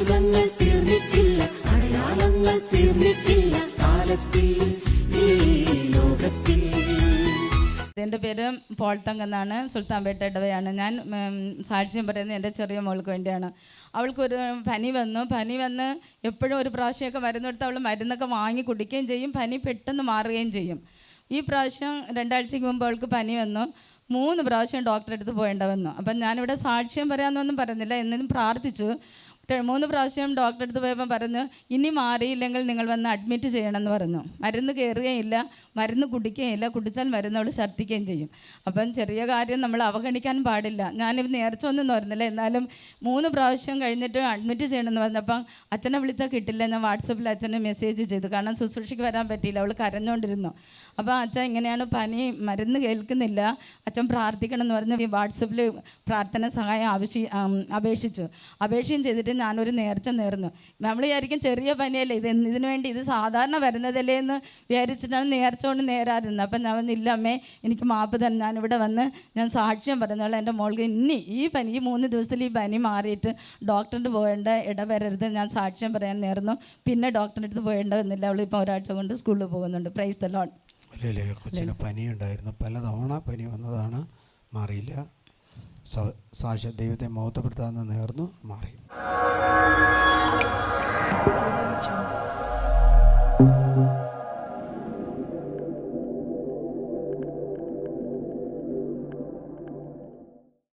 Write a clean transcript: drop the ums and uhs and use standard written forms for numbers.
അത്ഭുതങ്ങൾ തീർന്നിട്ടില്ല, അടയാളങ്ങൾ തീർന്നിട്ടില്ല കാലത്തിൽ ഈ ലോകത്തിൽ. എൻ്റെ പേര് പോൾ തങ്കെന്നാണ്. സുൽത്താൻപേട്ട ഇടവയാണ്. ഞാൻ സാക്ഷ്യം പറയുന്നത് എൻ്റെ ചെറിയ മോൾക്ക് വേണ്ടിയാണ്. അവൾക്കൊരു പനി വന്ന് എപ്പോഴും ഒരു പ്രാവശ്യമൊക്കെ മരുന്നെടുത്ത് അവൾ മരുന്നൊക്കെ വാങ്ങി കുടിക്കുകയും ചെയ്യും. പനി പെട്ടെന്ന് മാറുകയും ചെയ്യും. ഈ പ്രാവശ്യം 2 ആഴ്ചയ്ക്ക് മുമ്പ് അവൾക്ക് പനി വന്നു. 3 പ്രാവശ്യം ഡോക്ടറെ അടുത്ത് പോകേണ്ട വന്നു. അപ്പം ഞാനിവിടെ സാക്ഷ്യം പറയാമെന്നൊന്നും പറയുന്നില്ല, എന്നിട്ടും പ്രാർത്ഥിച്ചു. 3 പ്രാവശ്യം ഡോക്ടറെ അടുത്ത് പോയപ്പോൾ പറഞ്ഞു, ഇനി മാറിയില്ലെങ്കിൽ നിങ്ങൾ വന്ന് അഡ്മിറ്റ് ചെയ്യണമെന്ന് പറഞ്ഞു. മരുന്ന് കയറുകയില്ല, മരുന്ന് കുടിക്കുകയില്ല, കുടിച്ചാൽ മരുന്ന് അവൾ ഛർദ്ദിക്കുകയും ചെയ്യും. അപ്പം ചെറിയ കാര്യം നമ്മൾ അവഗണിക്കാൻ പാടില്ല. ഞാനിത് നേർച്ച ഒന്നും വരുന്നില്ല, എന്നാലും 3 പ്രാവശ്യം കഴിഞ്ഞിട്ട് അഡ്മിറ്റ് ചെയ്യണമെന്ന് പറഞ്ഞപ്പം അച്ഛനെ വിളിച്ചാൽ കിട്ടില്ല. ഞാൻ വാട്സപ്പിൽ അച്ഛനെ മെസ്സേജ് ചെയ്തു, കാരണം ശുശ്രൂഷയ്ക്ക് വരാൻ പറ്റിയില്ല, അവൾ കരഞ്ഞുകൊണ്ടിരുന്നു. അപ്പോൾ അച്ഛൻ ഇങ്ങനെയാണ് പനി, മരുന്ന് കേൾക്കുന്നില്ല, അച്ഛൻ പ്രാർത്ഥിക്കണം എന്ന് പറഞ്ഞ് വാട്സപ്പിൽ പ്രാർത്ഥന സഹായം അപേക്ഷയും ചെയ്തിട്ട് ഞാനൊരു നേർച്ച നേർന്നു. നമ്മൾ വിചാരിക്കും ചെറിയ പനിയല്ലേ, ഇതിനു വേണ്ടി ഇത് സാധാരണ വരുന്നതല്ലേ എന്ന് വിചാരിച്ചിട്ടാണ് നേർച്ച കൊണ്ട് നേരാതിരുന്നത്. അപ്പം ഞാൻ ഇല്ല അമ്മേ, എനിക്ക് മാപ്പ് തന്നെ, ഞാനിവിടെ വന്ന് ഞാൻ സാക്ഷ്യം പറയുന്നുള്ള എൻ്റെ മോൾക്ക് ഇനി ഈ 3 ദിവസത്തിൽ ഈ പനി മാറിയിട്ട് ഡോക്ടറിൻ്റെ പോകേണ്ട ഇടവരരുത്, ഞാൻ സാക്ഷ്യം പറയാൻ നേർന്നു. പിന്നെ ഡോക്ടറിൻ്റെ അടുത്ത് പോകേണ്ടതെന്നില്ല, അവളിപ്പോൾ ഒരാഴ്ച കൊണ്ട് സ്കൂളിൽ പോകുന്നുണ്ട്. Praise the Lord. അല്ലേ, കൊച്ചിന് പനിയുണ്ടായിരുന്നു, പലതവണ പനി വന്നതാണ്, മാറിയില്ല. സാക്ഷ്യ ദൈവത്തെ മഹത്വപ്പെടുത്താമെന്ന് നേർന്നു, മാറി.